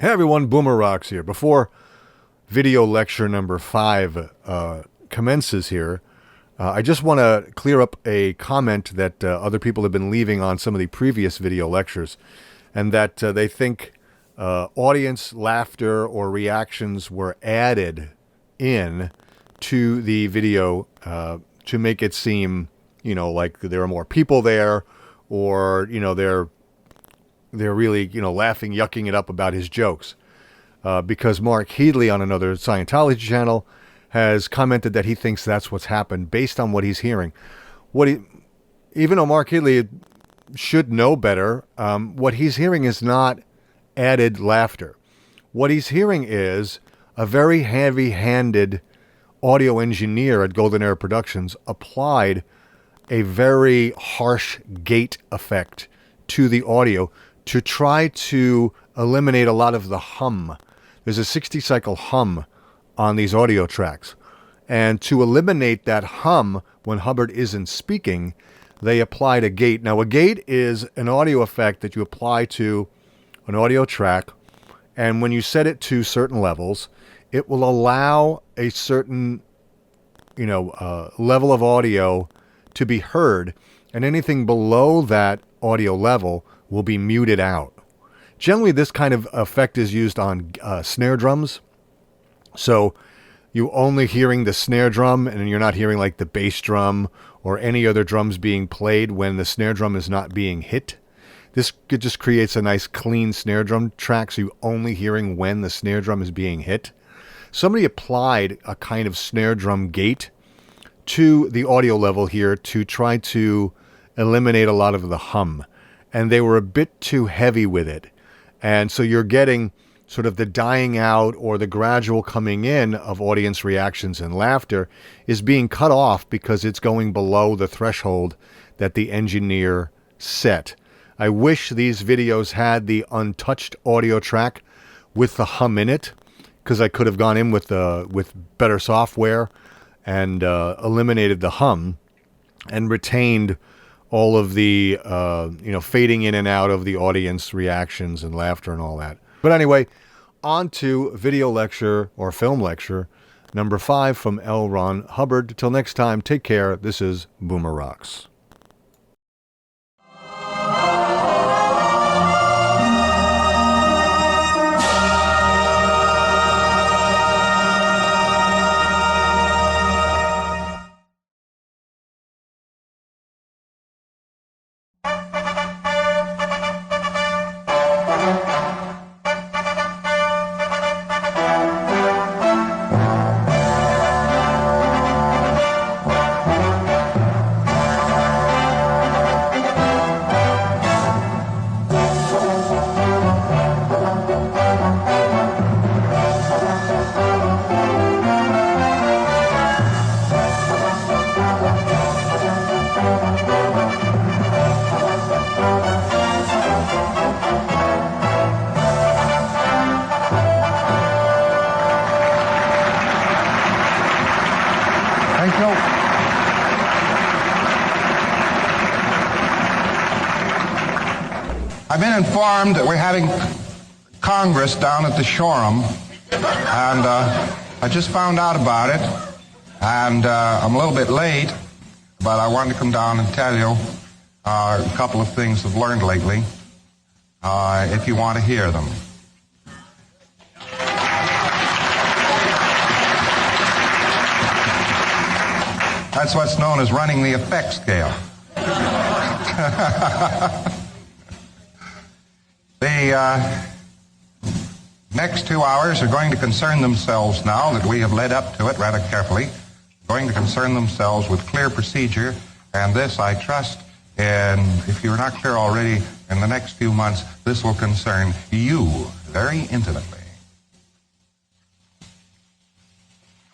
Hey everyone, Boomer Rocks here. Before video lecture number 5 commences here, I just want to clear up a comment that other people have been leaving on some of the previous video lectures, and that they think audience laughter or reactions were added in to the video to make it seem, like there are more people there, or, they're really, laughing, yucking it up about his jokes. Because Mark Headley on another Scientology channel has commented that he thinks that's what's happened based on what he's hearing. Even though Mark Headley should know better, what he's hearing is not added laughter. What he's hearing is a very heavy-handed audio engineer at Golden Era Productions applied a very harsh gate effect to the audio to try to eliminate a lot of the hum. There's a 60-cycle hum on these audio tracks. And to eliminate that hum when Hubbard isn't speaking, they applied a gate. Now, a gate is an audio effect that you apply to an audio track, and when you set it to certain levels, it will allow a certain, level of audio to be heard, and anything below that audio level will be muted out. Generally, this kind of effect is used on snare drums. So you're only hearing the snare drum, and you're not hearing like the bass drum or any other drums being played when the snare drum is not being hit. This just creates a nice clean snare drum track, so you're only hearing when the snare drum is being hit. Somebody applied a kind of snare drum gate to the audio level here to try to eliminate a lot of the hum. And they were a bit too heavy with it. And so you're getting sort of the dying out or the gradual coming in of audience reactions and laughter is being cut off because it's going below the threshold that the engineer set. I wish these videos had the untouched audio track with the hum in it, because I could have gone in with better software and eliminated the hum and retained all of the, fading in and out of the audience reactions and laughter and all that. But anyway, on to video lecture or film lecture number 5 from L. Ron Hubbard. Till next time, take care. This is Boomer Rocks. Thank you. I've been informed that we're having Congress down at the Shoreham, and I just found out about it, and I'm a little bit late, but I wanted to come down and tell you a couple of things I've learned lately, if you want to hear them. That's what's known as running the effect scale. The next 2 hours are going to concern themselves, now that we have led up to it rather carefully, going to concern themselves with clear procedure, and this, I trust, and if you're not clear already, in the next few months, this will concern you very intimately.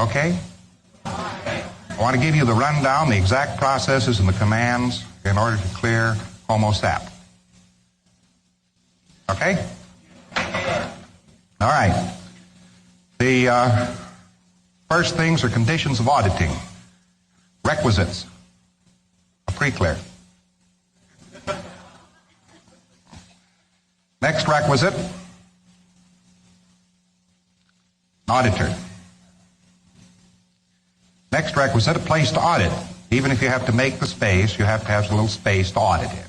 Okay? I want to give you the rundown, the exact processes and the commands in order to clear Homo sap. Okay? All right. The first things are conditions of auditing. Requisites. A pre-clear. Next requisite, Auditor. Next requisite, a place to audit. Even if you have to make the space, you have to have a little space to audit in.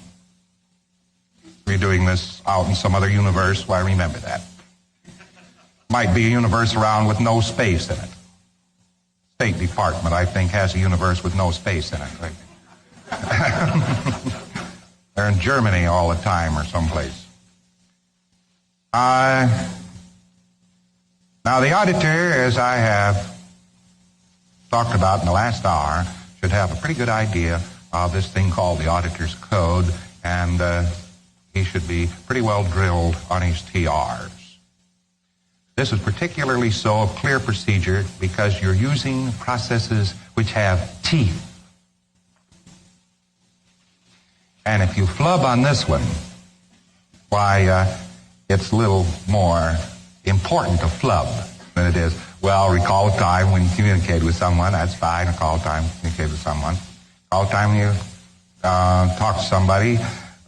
If you're doing this out in some other universe, why, remember that. Might be a universe around with no space in it. State Department, I think, has a universe with no space in it. Right? They're in Germany all the time or someplace. Now, the auditor, as I have talked about in the last hour, should have a pretty good idea of this thing called the Auditor's Code, and he should be pretty well drilled on his TRs. This is particularly so of clear procedure because you're using processes which have teeth. And if you flub on this one, why, it's a little more important to flub than it is, well, recall a time when you communicated with someone. That's fine. Recall a time when you communicated with someone. Recall a time when you talked to somebody.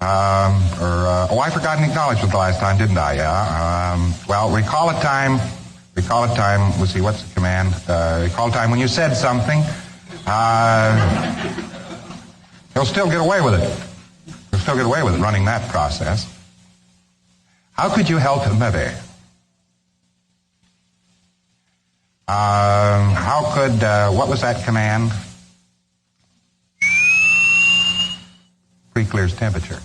I forgot an acknowledgement the last time, didn't I? Yeah. Well, recall a time, let's see, what's the command? Recall a time when you said something. He'll still get away with it. He'll still get away with it running that process. How could you help another? How could, what was that command? Pre-clears temperature.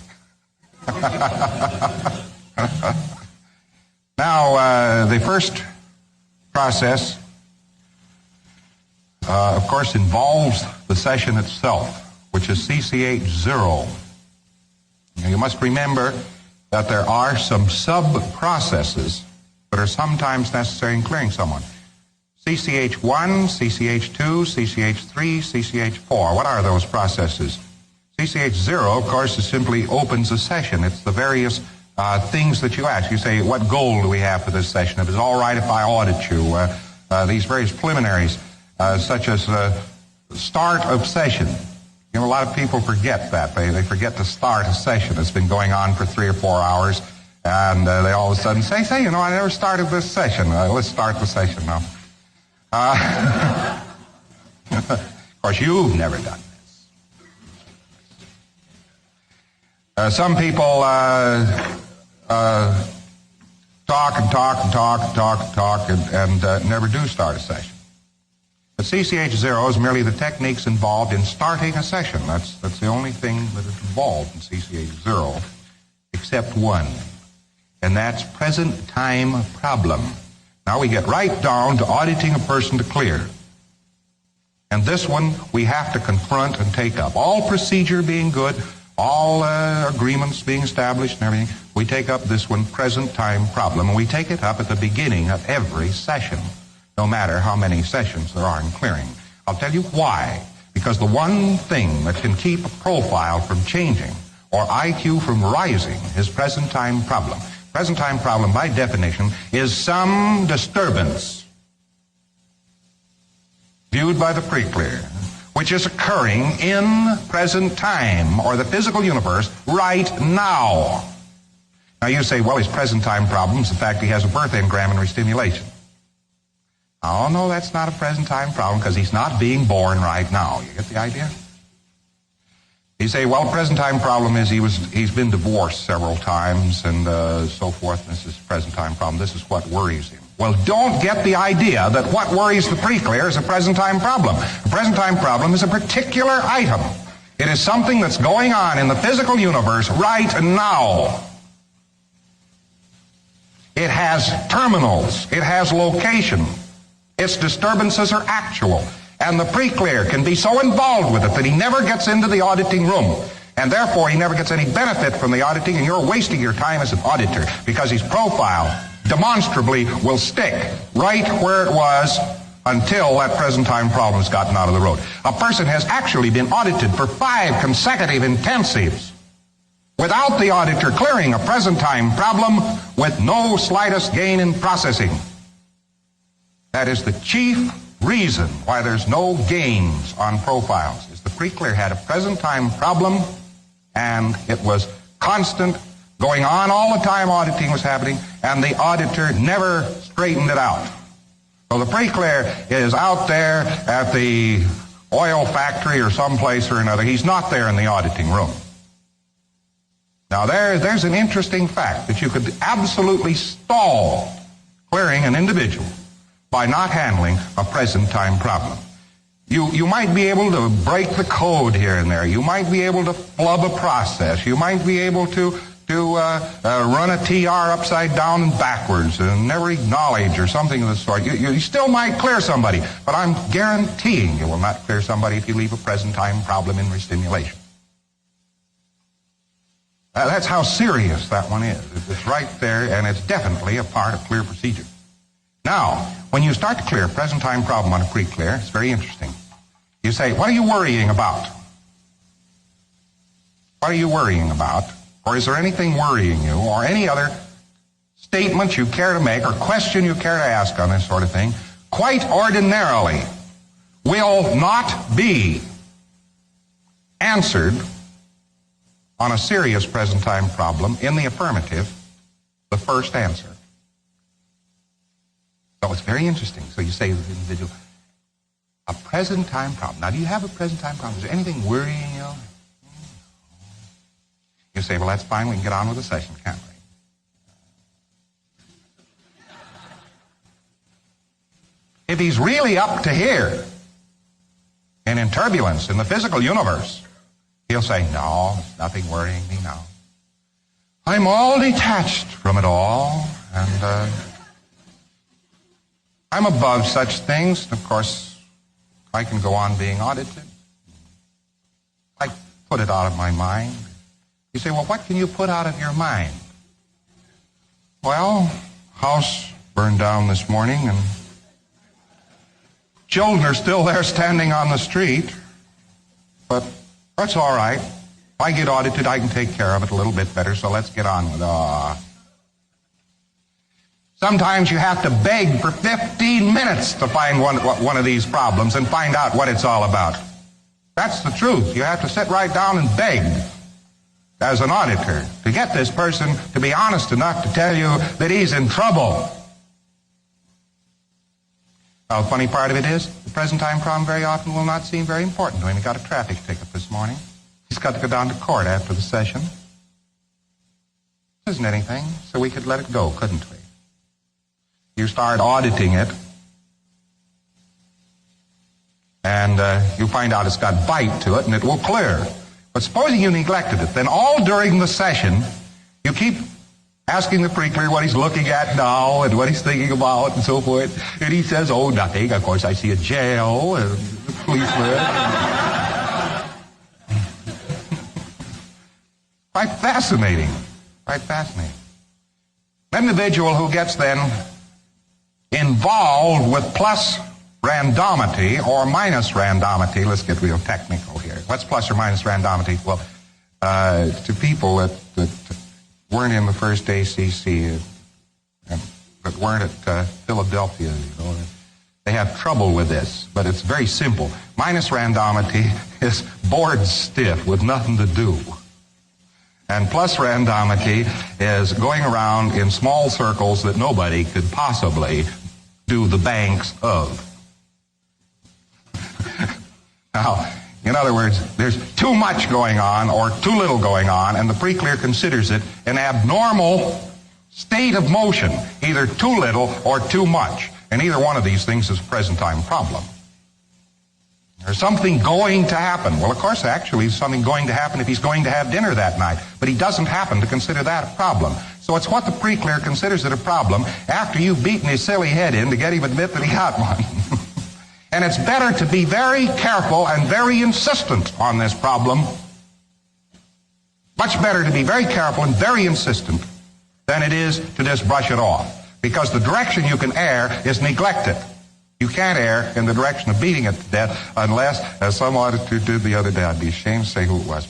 Now, the first process, of course, involves the session itself, which is CCH0. Now, you must remember that there are some sub-processes that are sometimes necessary in clearing someone. CCH1, CCH2, CCH3, CCH4. What are those processes? CCH0, of course, is simply opens a session. It's the various things that you ask. You say, what goal do we have for this session? If it's all right if I audit you, these various preliminaries, such as start of session. You know, a lot of people forget that. They forget to start a session. It's been going on for 3 or 4 hours, and they all of a sudden say, you know, I never started this session. Let's start the session now. Of course, you've never done this. Some people talk and never do start a session. But CCH0 is merely the techniques involved in starting a session. That's the only thing that is involved in CCH0, except one, and that's present time problem. Now we get right down to auditing a person to clear. And this one we have to confront and take up. All procedure being good, all agreements being established and everything, we take up this one, present time problem, and we take it up at the beginning of every session, no matter how many sessions there are in clearing. I'll tell you why. Because the one thing that can keep a profile from changing or IQ from rising is present time problem. Present time problem, by definition, is some disturbance viewed by the pre-clear, which is occurring in present time, or the physical universe, right now. Now you say, well, his present time problem is the fact he has a birth engram and restimulation. Oh, no, that's not a present time problem, because he's not being born right now. You get the idea? You say, well, present time problem is he's been divorced several times and so forth. This is present time problem. This is what worries him. Well, don't get the idea that what worries the pre-clear is a present time problem. A present time problem is a particular item. It is something that's going on in the physical universe right now. It has terminals. It has location. Its disturbances are actual. And the pre-clear can be so involved with it that he never gets into the auditing room. And therefore, he never gets any benefit from the auditing, and you're wasting your time as an auditor because his profile demonstrably will stick right where it was until that present time problem has gotten out of the road. A person has actually been audited for 5 consecutive intensives without the auditor clearing a present time problem with no slightest gain in processing. That is the chief reason why there's no gains on profiles, is the pre-clear had a present time problem and it was constant, going on all the time auditing was happening, and the auditor never straightened it out. So the pre-clear is out there at the oil factory or someplace or another. He's not there in the auditing room. Now there's an interesting fact that you could absolutely stall clearing an individual by not handling a present time problem. You might be able to break the code here and there. You might be able to flub a process. You might be able to run a TR upside down and backwards and never acknowledge or something of the sort. You still might clear somebody, but I'm guaranteeing you will not clear somebody if you leave a present time problem in restimulation. That's how serious that one is. It's right there, and it's definitely a part of clear procedure. Now, when you start to clear a present time problem on a pre-clear, it's very interesting. You say, what are you worrying about? What are you worrying about? Or is there anything worrying you, or any other statement you care to make, or question you care to ask on this sort of thing, quite ordinarily will not be answered on a serious present time problem in the affirmative, the first answer. So it's very interesting. So you say to the individual, a present time problem. Now, do you have a present time problem? Is there anything worrying you? You say, well, that's fine. We can get on with the session, can't we? If he's really up to here and in turbulence in the physical universe, he'll say, no, there's nothing worrying me now. I'm all detached from it all, and I'm above such things. Of course, I can go on being audited. I put it out of my mind. You say, well, what can you put out of your mind? Well, house burned down this morning, and children are still there standing on the street, but that's all right. If I get audited, I can take care of it a little bit better, so let's get on with it. Sometimes you have to beg for 15 minutes to find one of these problems and find out what it's all about. That's the truth. You have to sit right down and beg as an auditor to get this person to be honest enough to tell you that he's in trouble. Now, the funny part of it is, the present time problem very often will not seem very important to him. He got a traffic ticket this morning. He's got to go down to court after the session. Isn't anything, so we could let it go, couldn't we? You start auditing it, and you find out it's got bite to it, and it will clear. But supposing you neglected it, then all during the session, you keep asking the pre-clear what he's looking at now and what he's thinking about and so forth. And he says, oh, nothing. Of course, I see a jail and a policeman. Quite fascinating. Quite fascinating. An individual who gets then involved with plus randomity or minus randomity. Let's get real technical here. What's plus or minus randomity? Well, to people that weren't in the first ACC, that weren't at Philadelphia, they have trouble with this, but it's very simple. Minus randomity is bored stiff with nothing to do. And plus randomity is going around in small circles that nobody could possibly do the banks of. Now, in other words, there's too much going on or too little going on, and the pre-clear considers it an abnormal state of motion, either too little or too much. And either one of these things is a present time problem. There's something going to happen. Well, of course, actually, there's something going to happen if he's going to have dinner that night. But he doesn't happen to consider that a problem. So it's what the pre-clear considers it a problem after you've beaten his silly head in to get him to admit that he got one. And it's better to be very careful and very insistent on this problem. Much better to be very careful and very insistent than it is to just brush it off. Because the direction you can err is neglect it. You can't err in the direction of beating it to death unless, as some auditor did the other day, I'd be ashamed to say who it was.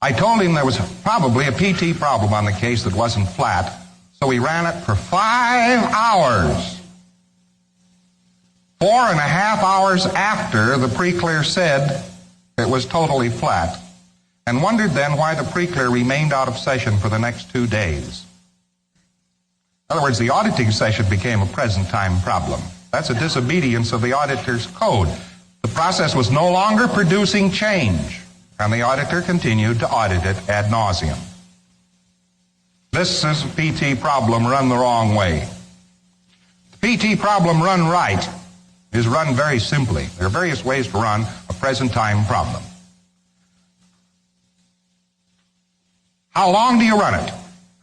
I told him there was probably a PT problem on the case that wasn't flat, so we ran it for 5 hours. 4.5 hours after the pre-clear said it was totally flat, and wondered then why the pre-clear remained out of session for the next 2 days. In other words, the auditing session became a present time problem. That's a disobedience of the auditor's code. The process was no longer producing change, and the auditor continued to audit it ad nauseum. This is a PT problem run the wrong way. The PT problem run right is run very simply. There are various ways to run a present time problem. How long do you run it?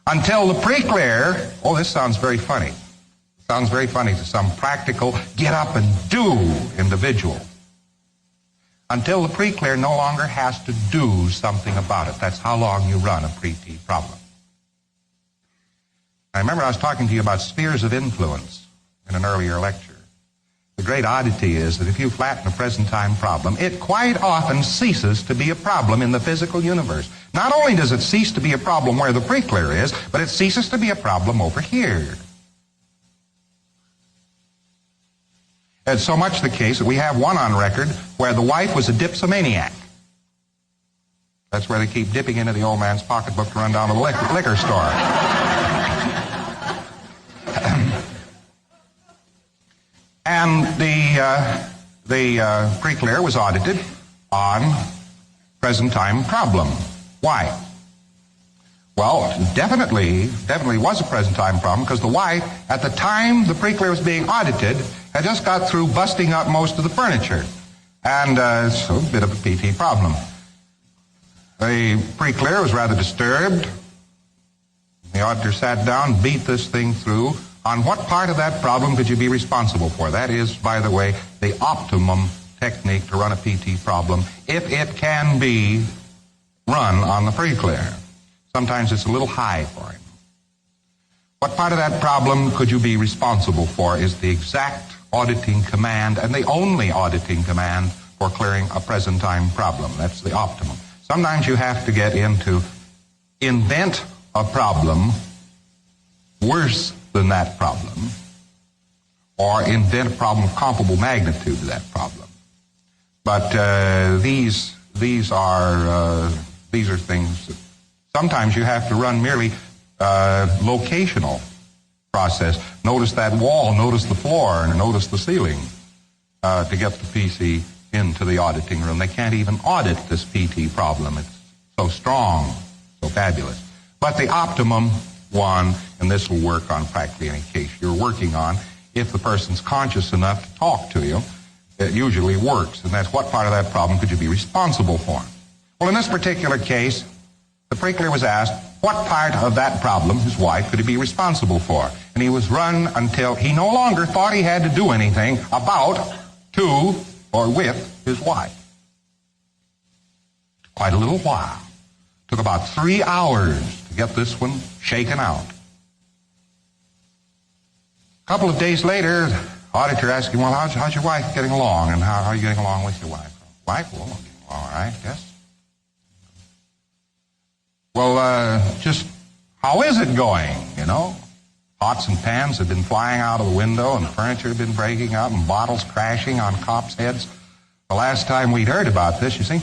Until the pre-clear, oh, this sounds very funny. It sounds very funny to some practical, get up and do individual. Until the pre-clear no longer has to do something about it. That's how long you run a pre-T problem. I remember I was talking to you about spheres of influence in an earlier lecture. The great oddity is that if you flatten a present time problem, it quite often ceases to be a problem in the physical universe. Not only does it cease to be a problem where the pre-clear is, but it ceases to be a problem over here. It's so much the case that we have one on record where the wife was a dipsomaniac. That's where they keep dipping into the old man's pocketbook to run down to the liquor store. And the pre-clear was audited on present time problem. Why? Well, definitely was a present time problem because the wife, at the time the pre-clear was being audited, had just got through busting up most of the furniture. And it's a bit of a PT problem. The pre-clear was rather disturbed. The auditor sat down, beat this thing through. On what part of that problem could you be responsible for? That is, by the way, the optimum technique to run a PT problem, if it can be run on the pre-clear. Sometimes it's a little high for him. What part of that problem could you be responsible for is the exact auditing command and the only auditing command for clearing a present time problem. That's the optimum. Sometimes you have to get into invent a problem worse than that problem, or invent a problem of comparable magnitude to that problem. But these are things that sometimes you have to run merely locational process. Notice that wall, notice the floor, and notice the ceiling to get the PC into the auditing room. They can't even audit this PT problem. It's so strong, so fabulous. But the optimum one, and this will work on practically any case you're working on, if the person's conscious enough to talk to you, it usually works. And that's what part of that problem could you be responsible for? Well, in this particular case, the pre-clear was asked, what part of that problem, his wife, could he be responsible for? And he was run until he no longer thought he had to do anything about, to, or with his wife. Quite a little while. Took about 3 hours to get this one shaken out. A couple of days later, the auditor asked him, well, how's your wife getting along? And how are you getting along with your wife? Wife? Well, getting along all right, yes. Well, just how is it going, you know? Pots and pans have been flying out of the window, and furniture had been breaking up, and bottles crashing on cops' heads. The last time we'd heard about this, you see.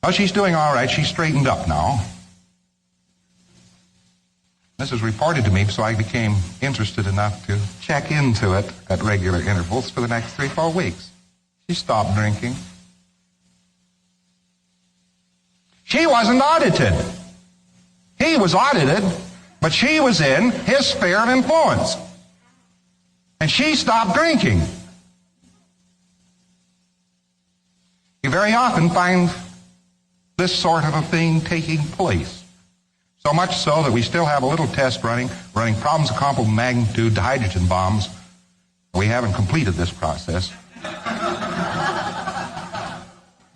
Oh, she's doing all right. She's straightened up now. This was reported to me, so I became interested enough to check into it at regular intervals for the next 3-4 weeks. She stopped drinking. She wasn't audited. He was audited, but she was in his sphere of influence. And she stopped drinking. You very often find this sort of a thing taking place. So much so that we still have a little test running problems of comparable magnitude to hydrogen bombs. We haven't completed this process.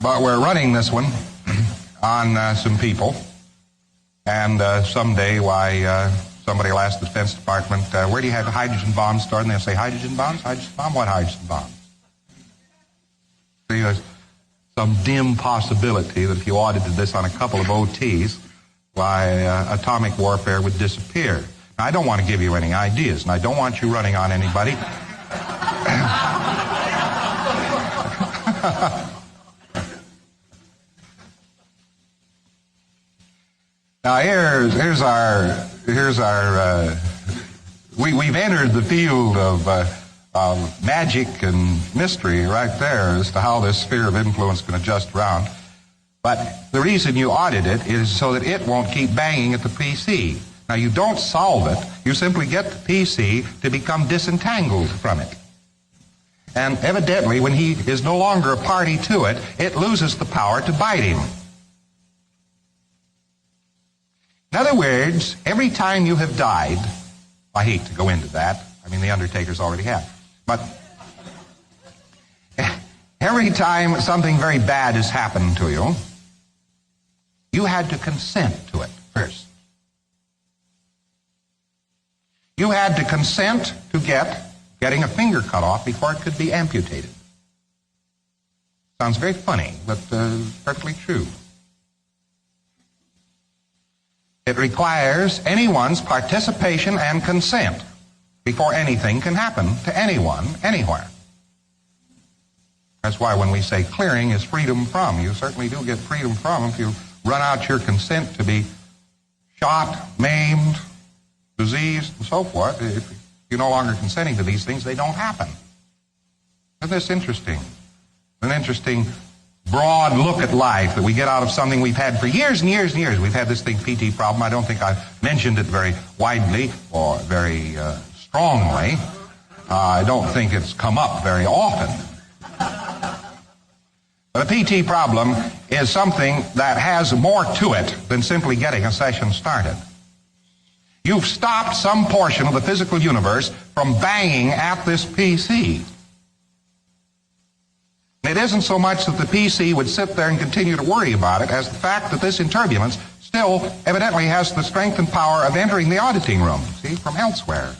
But we're running this one on some people. And someday, somebody will ask the Defense Department, where do you have hydrogen bombs stored? And they'll say, hydrogen bombs? Hydrogen bomb? What hydrogen bombs? See, there's some dim possibility that if you audited this on a couple of OTs, why atomic warfare would disappear. Now, I don't want to give you any ideas, and I don't want you running on anybody. Now, here's our we've entered the field of magic and mystery right there as to how this sphere of influence can adjust around. But the reason you audit it is so that it won't keep banging at the PC. Now, you don't solve it. You simply get the PC to become disentangled from it. And evidently, when he is no longer a party to it, it loses the power to bite him. In other words, every time you have died, I hate to go into that. I mean, the Undertakers already have. But every time something very bad has happened to you, you had to consent to it first. You had to consent to getting a finger cut off before it could be amputated. Sounds very funny, but perfectly true. It requires anyone's participation and consent before anything can happen to anyone, anywhere. That's why when we say clearing is freedom from, you certainly do get freedom from if you run out your consent to be shot, maimed, diseased, and so forth. If you're no longer consenting to these things, they don't happen. Isn't this interesting? An interesting broad look at life that we get out of something we've had for years and years and years. We've had this thing, PT problem. I don't think I've mentioned it very widely or very strongly. I don't think it's come up very often. But a PT problem is something that has more to it than simply getting a session started. You've stopped some portion of the physical universe from banging at this PC. It isn't so much that the PC would sit there and continue to worry about it as the fact that this inturbulence still evidently has the strength and power of entering the auditing room, see, from elsewhere.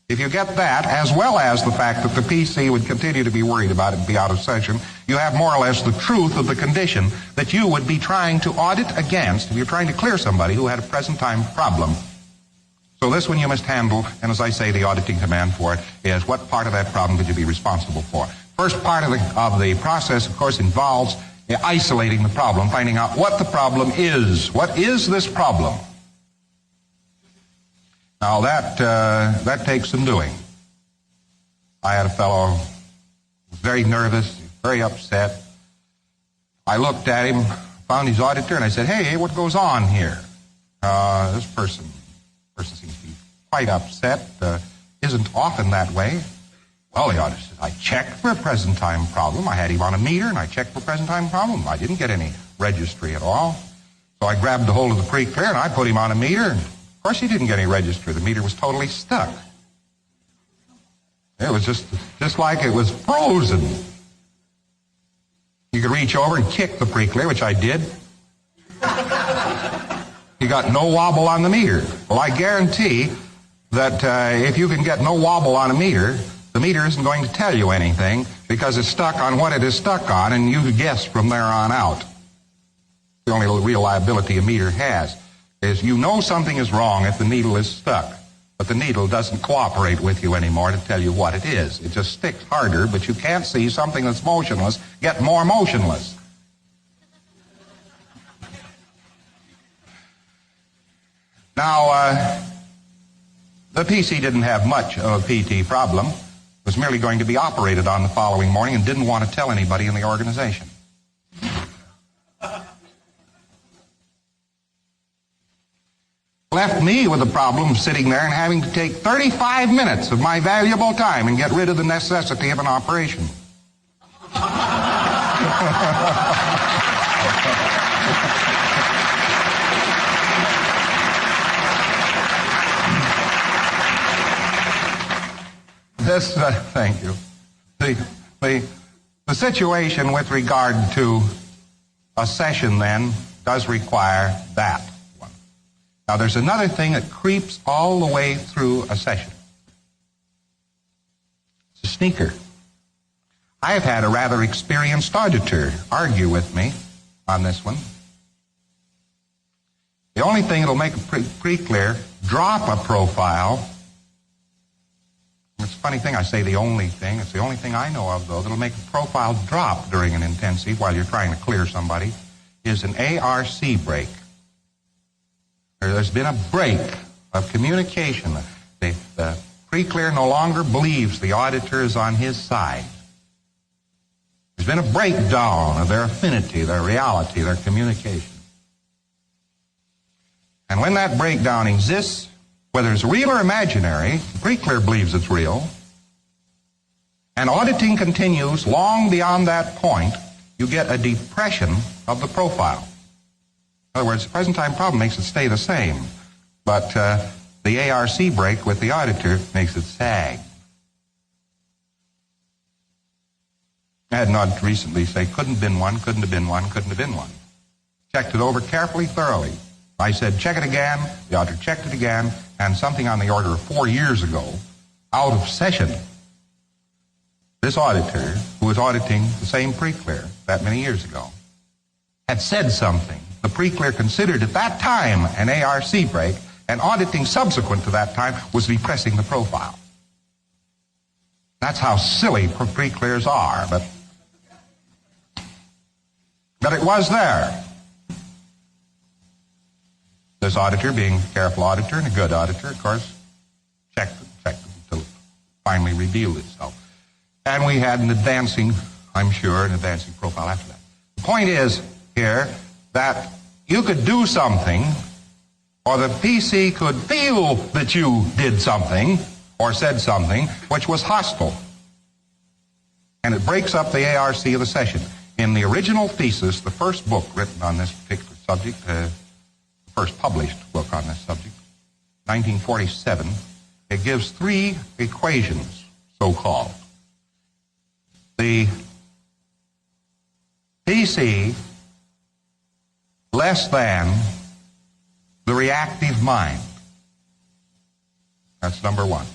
If you get that, as well as the fact that the PC would continue to be worried about it and be out of session, you have more or less the truth of the condition that you would be trying to audit against if you're trying to clear somebody who had a present time problem. So this one you must handle, and as I say, the auditing command for it is what part of that problem could you be responsible for? First part of the process, of course, involves isolating the problem, finding out what the problem is. What is this problem? Now that takes some doing. I had a fellow who was very nervous, very upset. I looked at him, found his auditor, and I said, "Hey, what goes on here? This person seems to be quite upset. Isn't often that way." Well, the auditor said, "I checked for a present time problem. I had him on a meter, and I checked for a present time problem. I didn't get any registry at all." So I grabbed a hold of the pre-clear, and I put him on a meter. And of course, he didn't get any registry. The meter was totally stuck. It was just like it was frozen. You could reach over and kick the pre-clear, which I did. You got no wobble on the meter. Well, I guarantee that if you can get no wobble on a meter, the meter isn't going to tell you anything because it's stuck on what it is stuck on, and you guess from there on out. The only real liability a meter has is you know something is wrong if the needle is stuck, but the needle doesn't cooperate with you anymore to tell you what it is. It just sticks harder, but you can't see something that's motionless get more motionless. Now, the PC didn't have much of a PT problem. It was merely going to be operated on the following morning and didn't want to tell anybody in the organization. Left me with the problem of sitting there and having to take 35 minutes of my valuable time and get rid of the necessity of an operation. Thank you. The situation with regard to a session then does require that one. Now there's another thing that creeps all the way through a session. It's a sneaker. I have had a rather experienced auditor argue with me on this one. The only thing that'll make it pretty clear, drop a profile. It's a funny thing, I say the only thing. It's the only thing I know of, though, that'll make a profile drop during an intensive while you're trying to clear somebody, is an ARC break. There's been a break of communication. The pre-clear no longer believes the auditor is on his side. There's been a breakdown of their affinity, their reality, their communication. And when that breakdown exists, whether it's real or imaginary, the pre-clear believes it's real, and auditing continues long beyond that point, you get a depression of the profile. In other words, the present time problem makes it stay the same, but the ARC break with the auditor makes it sag. I had not recently say, couldn't have been one, couldn't have been one, couldn't have been one. Checked it over carefully, thoroughly. I said, check it again. The auditor checked it again, and something on the order of 4 years ago, out of session, this auditor, who was auditing the same pre-clear that many years ago, had said something the pre-clear considered at that time an ARC break, and auditing subsequent to that time was depressing the profile. That's how silly pre-clears are, but it was there. This auditor, being a careful auditor and a good auditor, of course, checked it until it finally revealed itself. And we had an advancing, I'm sure, an advancing profile after that. The point is here that you could do something, or the PC could feel that you did something or said something which was hostile. And it breaks up the ARC of the session. In the original thesis, the first book written on this particular subject, the first published book on this subject, 1947, it gives 3 equations, so-called. The PC less than the reactive mind. That's number 1.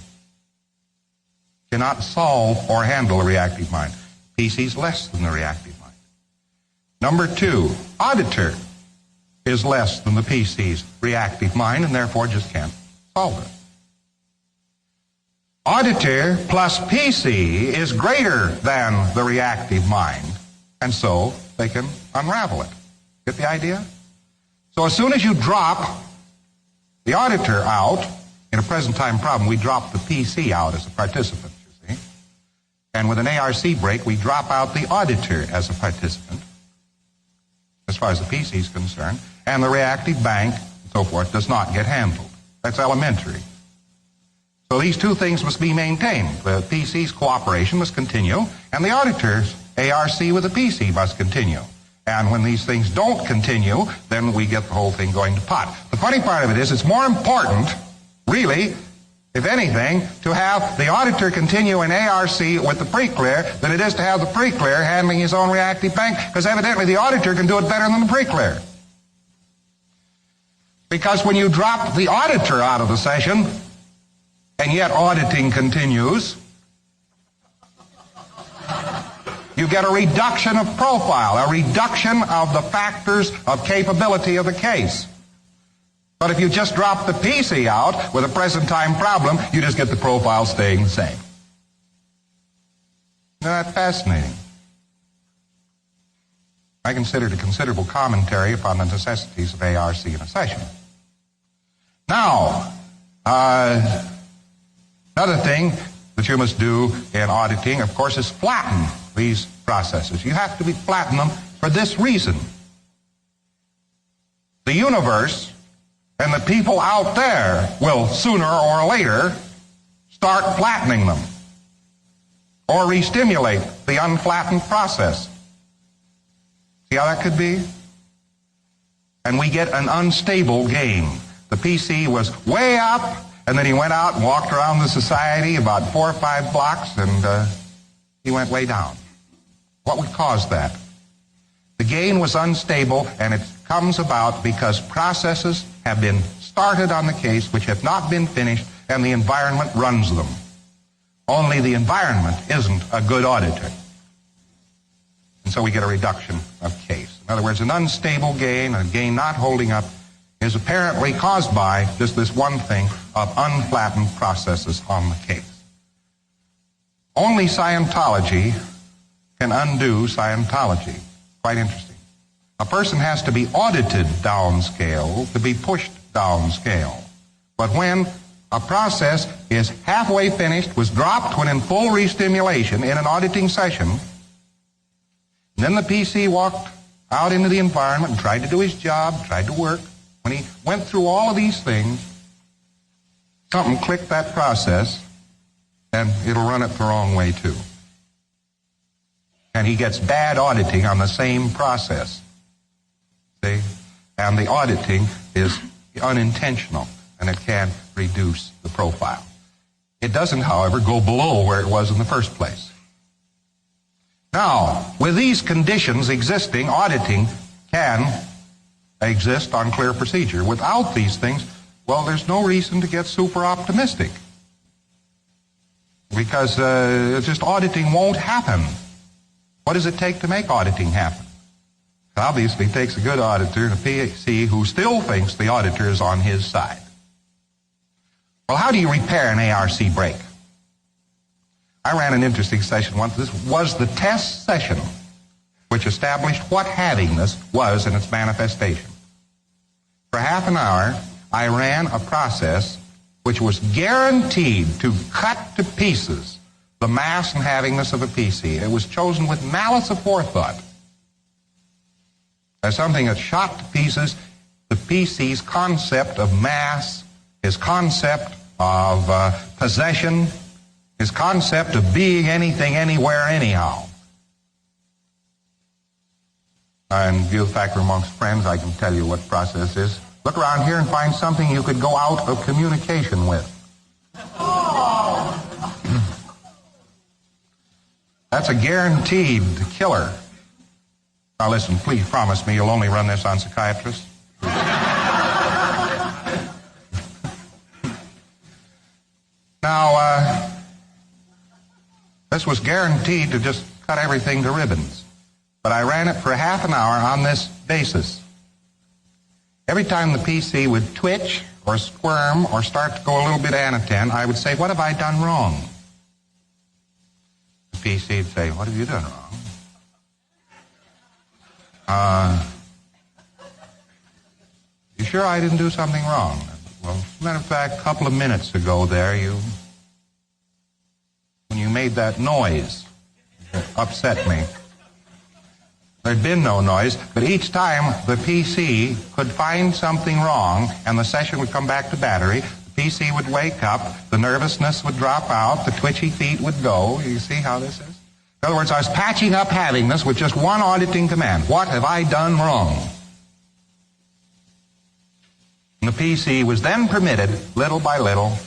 Cannot solve or handle a reactive mind. PC's less than the reactive mind. Number 2, auditor is less than the PC's reactive mind and therefore just can't solve it. Auditor plus PC is greater than the reactive mind, and so they can unravel it. Get the idea? So as soon as you drop the auditor out, in a present time problem, we drop the PC out as a participant, you see. And with an ARC break, we drop out the auditor as a participant, as far as the PC is concerned, and the reactive bank, and so forth, does not get handled. That's elementary. So these 2 things must be maintained. The PC's cooperation must continue, and the auditor's ARC with the PC must continue. And when these things don't continue, then we get the whole thing going to pot. The funny part of it is, it's more important, really, if anything, to have the auditor continue in ARC with the pre-clear than it is to have the pre-clear handling his own reactive bank, because evidently the auditor can do it better than the pre-clear. Because when you drop the auditor out of the session, and yet auditing continues, you get a reduction of profile, a reduction of the factors of capability of the case. But if you just drop the PC out with a present time problem, you just get the profile staying the same. Isn't that fascinating? I consider it a considerable commentary upon the necessities of ARC in a session. Now, another thing that you must do in auditing, of course, is flatten these processes. You have to flatten them for this reason. The universe and the people out there will sooner or later start flattening them or re-stimulate the unflattened process. See how that could be? And we get an unstable game. The PC was way up, and then he went out and walked around the society about 4 or 5 blocks, and he went way down. What would cause that? The gain was unstable, and it comes about because processes have been started on the case which have not been finished, and the environment runs them. Only the environment isn't a good auditor. And so we get a reduction of case. In other words, an unstable gain, a gain not holding up, is apparently caused by just this one thing of unflattened processes on the case. Only Scientology can undo Scientology. Quite interesting. A person has to be audited downscale to be pushed downscale. But when A process is halfway finished, was dropped when in full re-stimulation in an auditing session. And then the PC walked out into the environment and tried to do his job, tried to work. When he went through all of these things, something clicked that process, and it'll run it the wrong way too. And he gets bad auditing on the same process. See? And the auditing is unintentional, and it can reduce the profile. It doesn't, however, go below where it was in the first place. Now, with these conditions existing, auditing can exist on clear procedure. Without these things, well, there's no reason to get super optimistic, because just auditing won't happen. What does it take to make auditing happen? It obviously takes a good auditor and a PC who still thinks the auditor is on his side. Well, how do you repair an ARC break? I ran an interesting session once. This was the test session which established what havingness was in its manifestation. For half an hour, I ran a process which was guaranteed to cut to pieces the mass and havingness of a PC. It was chosen with malice aforethought as something that shot to pieces the PC's concept of mass, his concept of possession, his concept of being anything, anywhere, anyhow. In view of the fact we're amongst friends, I can tell you what process is. Look around here and find something you could go out of communication with. That's a guaranteed killer. Now listen, please promise me you'll only run this on psychiatrists. Now, this was guaranteed to just cut everything to ribbons. But I ran it for half an hour on this basis. Every time the PC would twitch or squirm or start to go a little bit anaten, I would say, what have I done wrong? The PC would say, what have you done wrong? You sure I didn't do something wrong? Well, as a matter of fact, a couple of minutes ago there, when you made that noise, it upset me. There'd been no noise, but each time the PC could find something wrong and the session would come back to battery, the PC would wake up, the nervousness would drop out, the twitchy feet would go. You see how this is? In other words, I was patching up havingness with just one auditing command. What have I done wrong? And the PC was then permitted, little by little,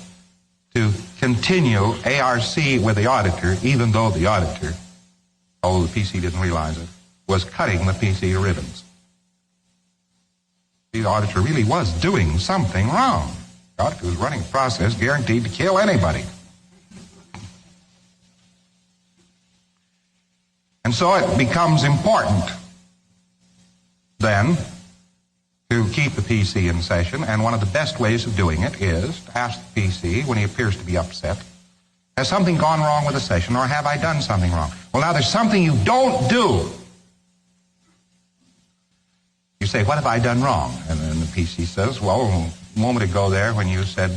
to continue ARC with the auditor, even though the auditor, although the PC didn't realize it, was cutting the PC to ribbons. The auditor really was doing something wrong. The auditor was running a process guaranteed to kill anybody. And so it becomes important then to keep the PC in session, and one of the best ways of doing it is to ask the PC, when he appears to be upset, has something gone wrong with the session, or have I done something wrong? Well, now there's something you don't do. You say, what have I done wrong? And then the PC says, well, a moment ago there when you said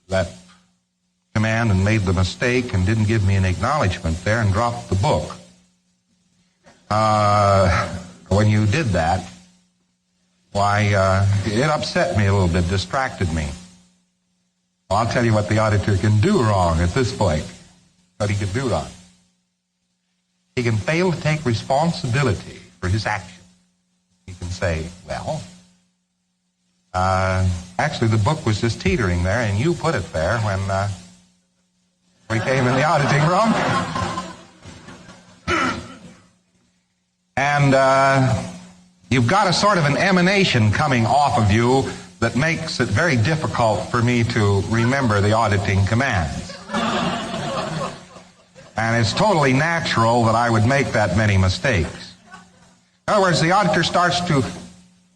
that command and made the mistake and didn't give me an acknowledgement there and dropped the book. When you did that, why, it upset me a little bit, distracted me. Well, I'll tell you what the auditor can do wrong at this point. What he can do wrong. He can fail to take responsibility for his action. He can say, well, actually the book was just teetering there and you put it there when we came in the auditing room. And you've got a sort of an emanation coming off of you that makes it very difficult for me to remember the auditing commands. And it's totally natural that I would make that many mistakes. In other words, the auditor starts to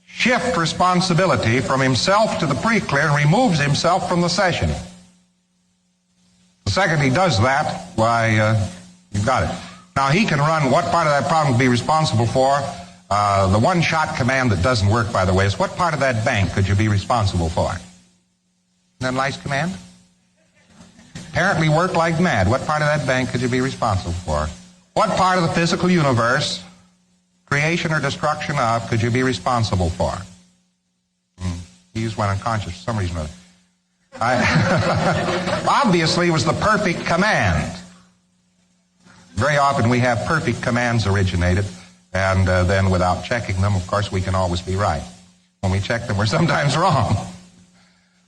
shift responsibility from himself to the pre-clear and removes himself from the session. The second he does that, why, you've got it. Now, he can run what part of that problem to be responsible for. The one-shot command that doesn't work, by the way, is what part of that bank could you be responsible for? that a nice command? Apparently work like mad. What part of that bank could you be responsible for? What part of the physical universe, creation or destruction of, could you be responsible for? He just went unconscious for some reason or other. Obviously, it was the perfect command. Very often we have perfect commands originated, and then without checking them, of course, we can always be right. When we check them, we're sometimes wrong.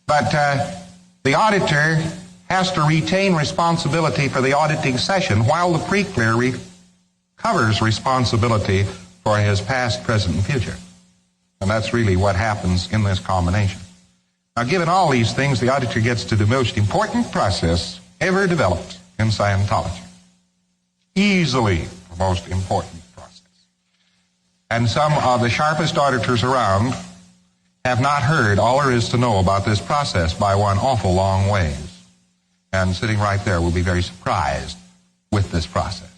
But the auditor has to retain responsibility for the auditing session while the pre-clear covers responsibility for his past, present, and future. And that's really what happens in this combination. Now, given all these things, the auditor gets to the most important process ever developed in Scientology. Easily the most important process. And some of the sharpest auditors around have not heard all there is to know about this process by one awful long ways. And sitting right there will be very surprised with this process.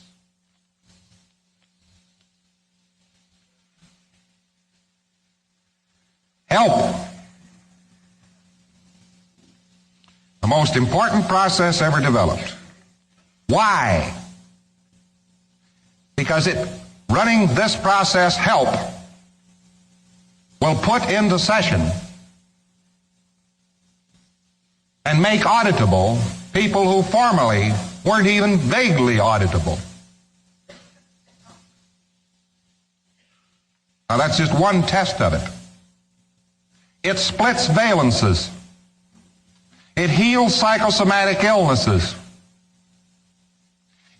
Help. The most important process ever developed. Why? Because running this process, help, will put into session and make auditable people who formerly weren't even vaguely auditable. Now that's just one test of it. It splits valences. It heals psychosomatic illnesses.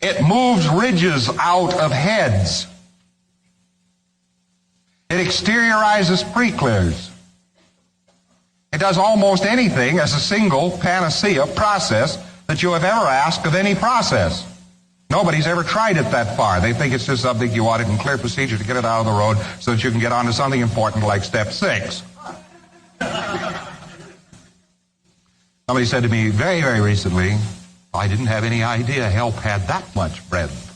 It moves ridges out of heads. It exteriorizes pre-clears. It does almost anything as a single panacea process that you have ever asked of any process. Nobody's ever tried it that far. They think it's just something you audit and clear procedure to get it out of the road so that you can get on to something important like step 6. Somebody said to me very, very recently, I didn't have any idea help had that much breadth.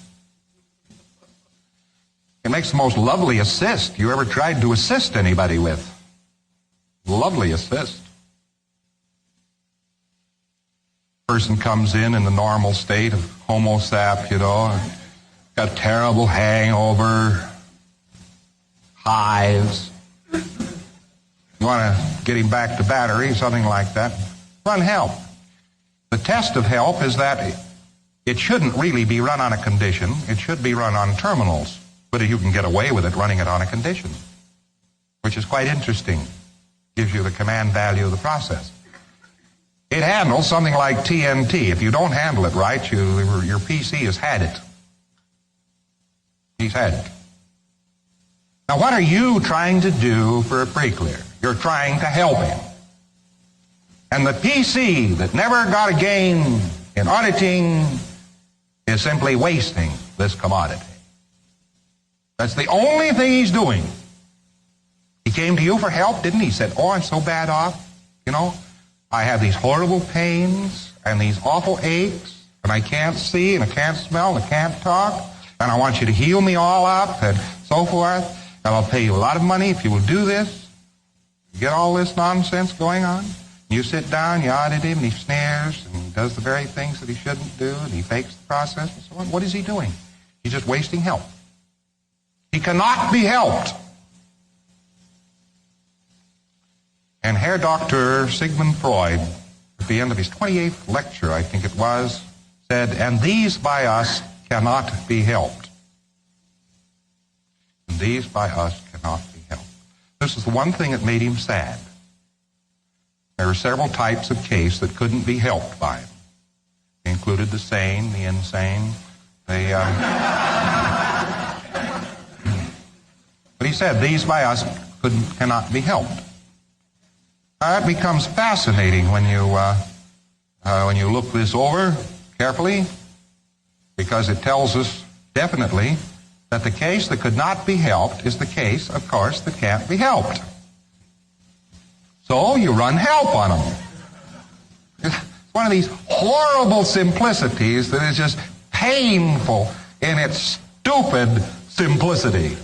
It makes the most lovely assist you ever tried to assist anybody with. Lovely assist. Person comes in the normal state of homo sap, got terrible hangover, hives. You want to get him back to battery, something like that. Run help. The test of help is that it shouldn't really be run on a condition. It should be run on terminals. But you can get away with it running it on a condition, which is quite interesting. Gives you the command value of the process. It handles something like TNT. If you don't handle it right, your PC has had it. He's had it. Now, what are you trying to do for a pre-clear? You're trying to help him. And the PC that never got a gain in auditing is simply wasting this commodity. That's the only thing he's doing. He came to you for help, didn't he? He said, oh, I'm so bad off. I have these horrible pains and these awful aches, and I can't see, and I can't smell, and I can't talk, and I want you to heal me all up, and so forth, and I'll pay you a lot of money if you will do this. You get all this nonsense going on. You sit down, you audit him, and he sneers, and he does the very things that he shouldn't do, and he fakes the process, and so on. What is he doing? He's just wasting help. He cannot be helped. And Herr Dr. Sigmund Freud, at the end of his 28th lecture, I think it was, said, and these by us cannot be helped. And these by us cannot be helped. This is the one thing that made him sad. There were several types of case that couldn't be helped by him. They included the sane, the insane, But he said, these by us cannot be helped. It becomes fascinating when you look this over carefully, because it tells us definitely that the case that could not be helped is the case, of course, that can't be helped. So you run help on them. It's one of these horrible simplicities that is just painful in its stupid simplicity.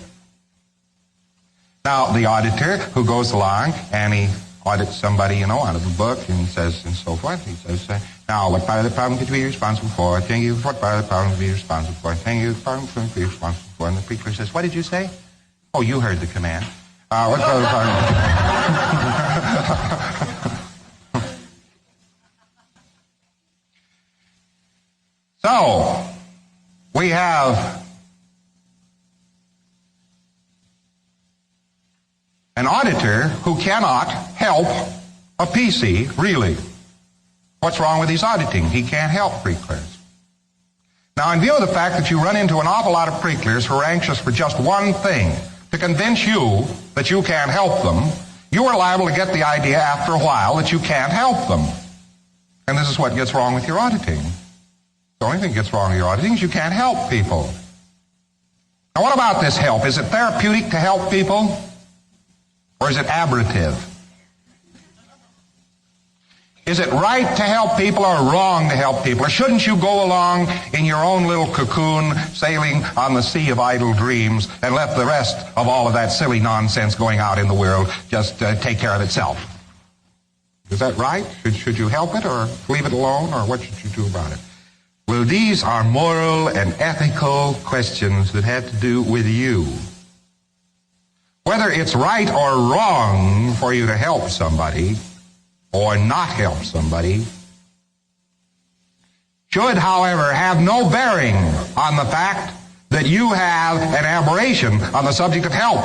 Now, the auditor who goes along and he audits somebody, you know, out of a book and says, and so forth. He says, now, what part of the problem could you be responsible for? Thank you. What part of the problem could you be responsible for? Thank you. What part of the problem could you be responsible for? And the preacher says, what did you say? Oh, you heard the command. What part of the problem? So, we have an auditor who cannot help a PC, really. What's wrong with his auditing? He can't help pre-clears. Now, in view of the fact that you run into an awful lot of pre-clears who are anxious for just one thing, to convince you that you can't help them, you are liable to get the idea after a while that you can't help them. And this is what gets wrong with your auditing. The only thing that gets wrong with your auditing is you can't help people. Now, what about this help? Is it therapeutic to help people? Or is it aberrative? Is it right to help people or wrong to help people? Or shouldn't you go along in your own little cocoon, sailing on the sea of idle dreams, and let the rest of all of that silly nonsense going out in the world just take care of itself? Is that right? Should you help it or leave it alone, or what should you do about it? Well, these are moral and ethical questions that have to do with you. Whether it's right or wrong for you to help somebody or not help somebody should, however, have no bearing on the fact that you have an aberration on the subject of help.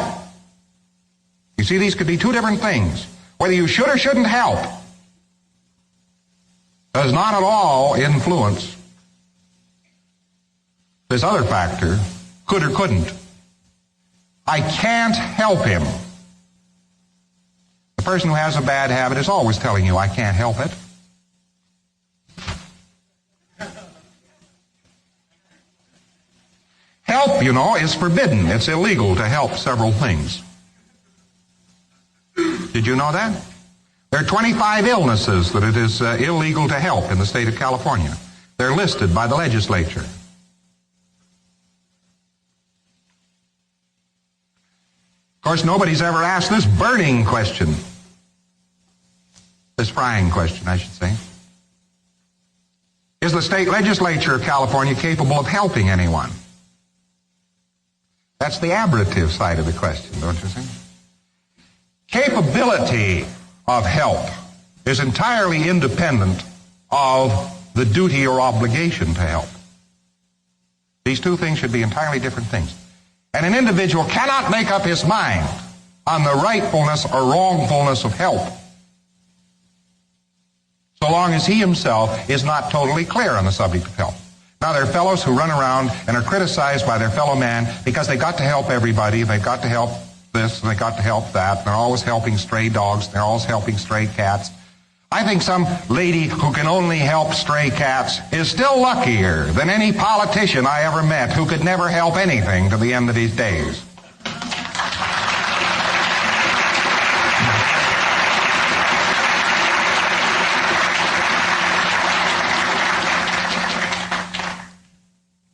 You see, these could be two different things. Whether you should or shouldn't help does not at all influence this other factor, could or couldn't. I can't help him. The person who has a bad habit is always telling you, I can't help it. Help, you know, is forbidden. It's illegal to help several things. Did you know that? There are 25 illnesses that it is illegal to help in the state of California. They're listed by the legislature. Of course, nobody's ever asked this burning question. This frying question, I should say. Is the state legislature of California capable of helping anyone? That's the aberrative side of the question, don't you see? Capability of help is entirely independent of the duty or obligation to help. These two things should be entirely different things. And an individual cannot make up his mind on the rightfulness or wrongfulness of help so long as he himself is not totally clear on the subject of help. Now, there are fellows who run around and are criticized by their fellow man because they got to help everybody, they've got to help this, and they got to help that, and they're always helping stray dogs, they're always helping stray cats. I think some lady who can only help stray cats is still luckier than any politician I ever met who could never help anything to the end of his days.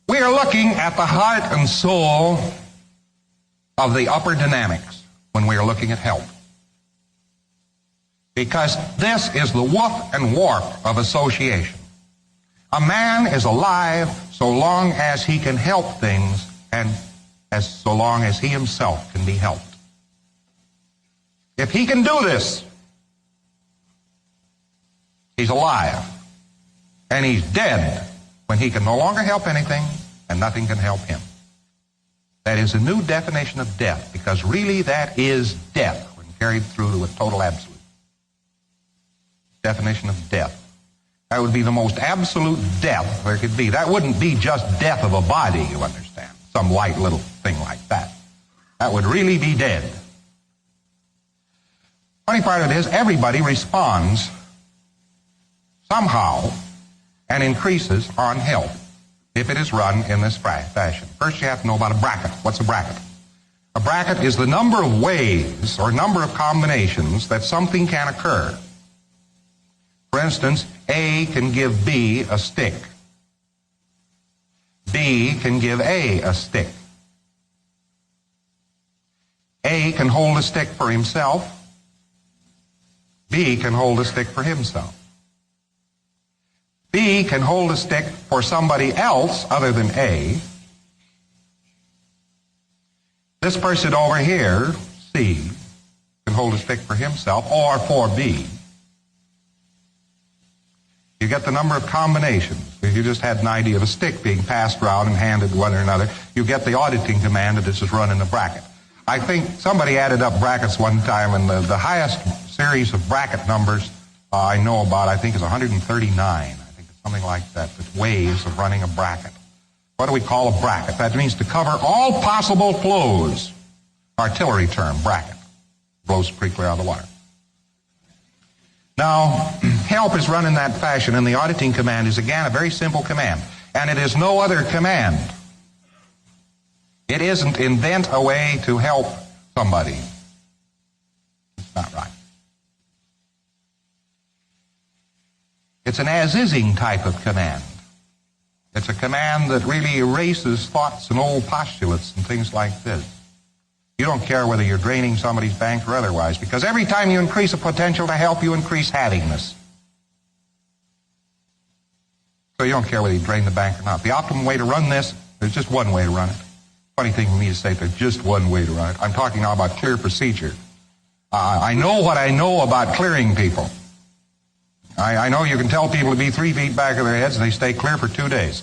We are looking at the heart and soul of the upper dynamics when we are looking at help. Because this is the woof and warp of association. A man is alive so long as he can help things and so long as he himself can be helped. If he can do this, he's alive. And he's dead when he can no longer help anything and nothing can help him. That is a new definition of death, because really that is death when carried through to a total absolute. Definition of death. That would be the most absolute death there could be. That wouldn't be just death of a body, you understand. Some light little thing like that. That would really be dead. Funny part of it is everybody responds somehow and increases on help if it is run in this fashion. First you have to know about a bracket. What's a bracket? A bracket is the number of ways or number of combinations that something can occur. For instance, A can give B a stick. B can give A a stick. A can hold a stick for himself. B can hold a stick for himself. B can hold a stick for somebody else other than A. This person over here, C, can hold a stick for himself or for B. You get the number of combinations. If you just had an idea of a stick being passed around and handed to one or another, you get the auditing command that this is run in a bracket. I think somebody added up brackets one time, and the highest series of bracket numbers I know about, I think, is 139. I think it's something like that, that's ways of running a bracket. What do we call a bracket? That means to cover all possible flows. Artillery term, bracket. Blows pretty clear out of the water. Now, help is run in that fashion, and the auditing command is, again, a very simple command. And it is no other command. It isn't invent a way to help somebody. It's not right. It's an as-ising type of command. It's a command that really erases thoughts and old postulates and things like this. You don't care whether you're draining somebody's bank or otherwise, because every time you increase a potential to help, you increase havingness. So you don't care whether you drain the bank or not. The optimum way to run this, there's just one way to run it. Funny thing for me to say there's just one way to run it. I'm talking now about clear procedure. I know what I know about clearing people. I know you can tell people to be 3 feet back of their heads and they stay clear for 2 days.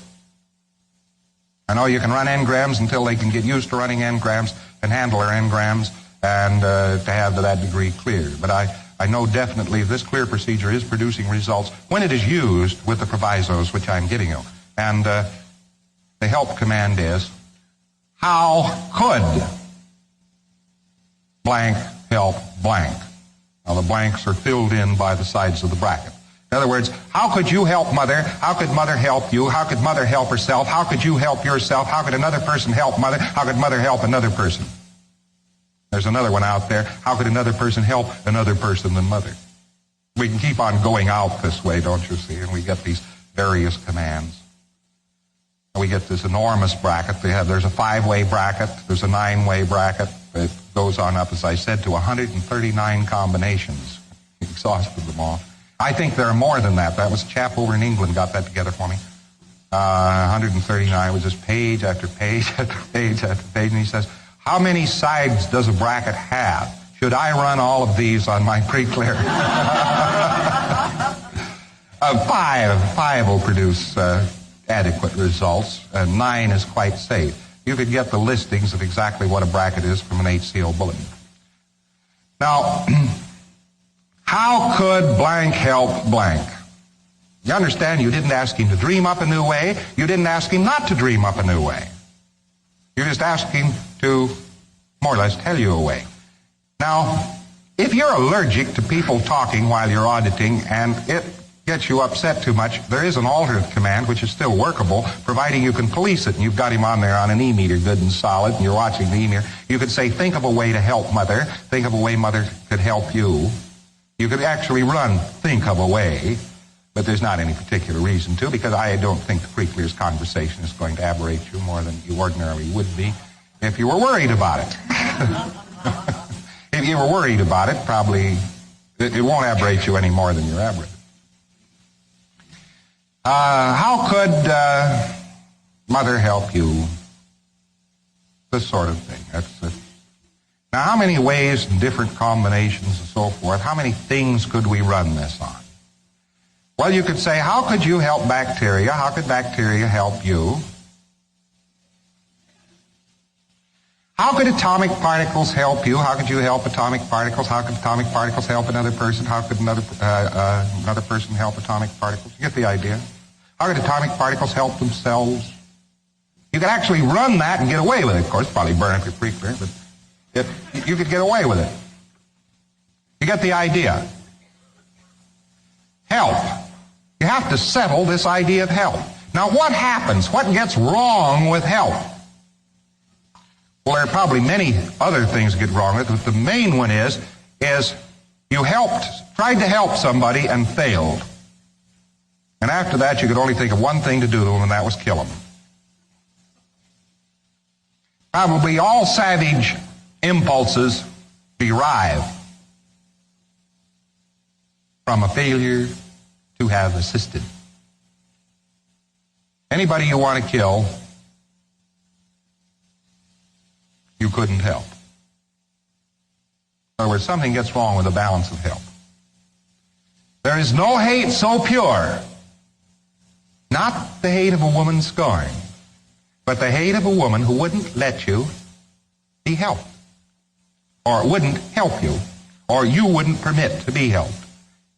I know you can run engrams until they can get used to running engrams and handle their engrams and to have to that degree clear. But I know definitely this clear procedure is producing results when it is used with the provisos which I'm giving you. And the help command is, how could blank help blank? Now the blanks are filled in by the sides of the bracket. In other words, how could you help Mother? How could Mother help you? How could Mother help herself? How could you help yourself? How could another person help Mother? How could Mother help another person? There's another one out there. How could another person help another person than Mother? We can keep on going out this way, don't you see? And we get these various commands. And we get this enormous bracket. There's a 5-way bracket. There's a 9-way bracket. It goes on up, as I said, to 139 combinations. Exhausted them all. I think there are more than that. That was a chap over in England got that together for me. 139 was just page after page after page after page. And he says, how many sides does a bracket have? Should I run all of these on my pre-clear? 5 will produce adequate results. 9 is quite safe. You could get the listings of exactly what a bracket is from an HCO bulletin. Now, how could blank help blank? You understand, you didn't ask him to dream up a new way. You didn't ask him not to dream up a new way. You just asked him to more or less tell you a way. Now, if you're allergic to people talking while you're auditing and it gets you upset too much, there is an alternate command which is still workable, providing you can police it. And you've got him on there on an e-meter, good and solid, and you're watching the e-meter. You could say, think of a way to help Mother. Think of a way Mother could help you. You could actually run, think of a way, but there's not any particular reason to, because I don't think the pre-clear's conversation is going to aberrate you more than you ordinarily would be if you were worried about it. If you were worried about it, probably it won't aberrate you any more than you're aberrated. How could Mother help you? This sort of thing. That's it. Now, how many ways and different combinations and so forth, how many things could we run this on? Well, you could say, how could you help bacteria? How could bacteria help you? How could atomic particles help you? How could you help atomic particles? How could atomic particles help another person? How could another person help atomic particles? You get the idea. How could atomic particles help themselves? You could actually run that and get away with it. Of course, probably burn up your pre-clear, but you could get away with it. You get the idea. Help. You have to settle this idea of help. Now, what happens? What gets wrong with help? Well, there are probably many other things that get wrong with it, but the main one is you tried to help somebody and failed. And after that, you could only think of one thing to do to them, and that was kill them. Probably all savage impulses derive from a failure to have assisted. Anybody you want to kill, you couldn't help. In other words, something gets wrong with the balance of help. There is no hate so pure, not the hate of a woman scorned, but the hate of a woman who wouldn't let you be helped, or wouldn't help you, or you wouldn't permit to be helped.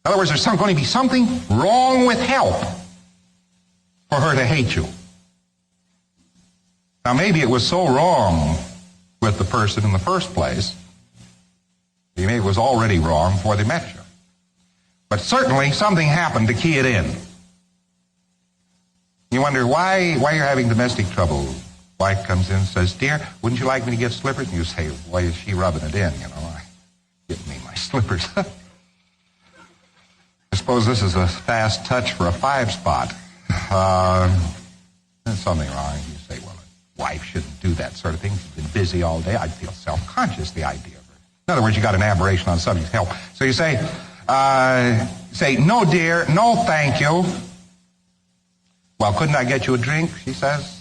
In other words, there's going to be something wrong with help for her to hate you. Now, maybe it was so wrong with the person in the first place, maybe it was already wrong before they met you. But certainly something happened to key it in. You wonder why you're having domestic trouble. Wife comes in and says, "Dear, wouldn't you like me to get slippers?" And you say, "Why is she rubbing it in? Give me my slippers." I suppose this is a fast touch for a 5-spot. There's something wrong. You say, "Well, a wife shouldn't do that sort of thing. She's been busy all day." I'd feel self-conscious, the idea of it. In other words, you got an aberration on subject help. So you say, "No, dear, no, thank you." "Well, couldn't I get you a drink?" she says.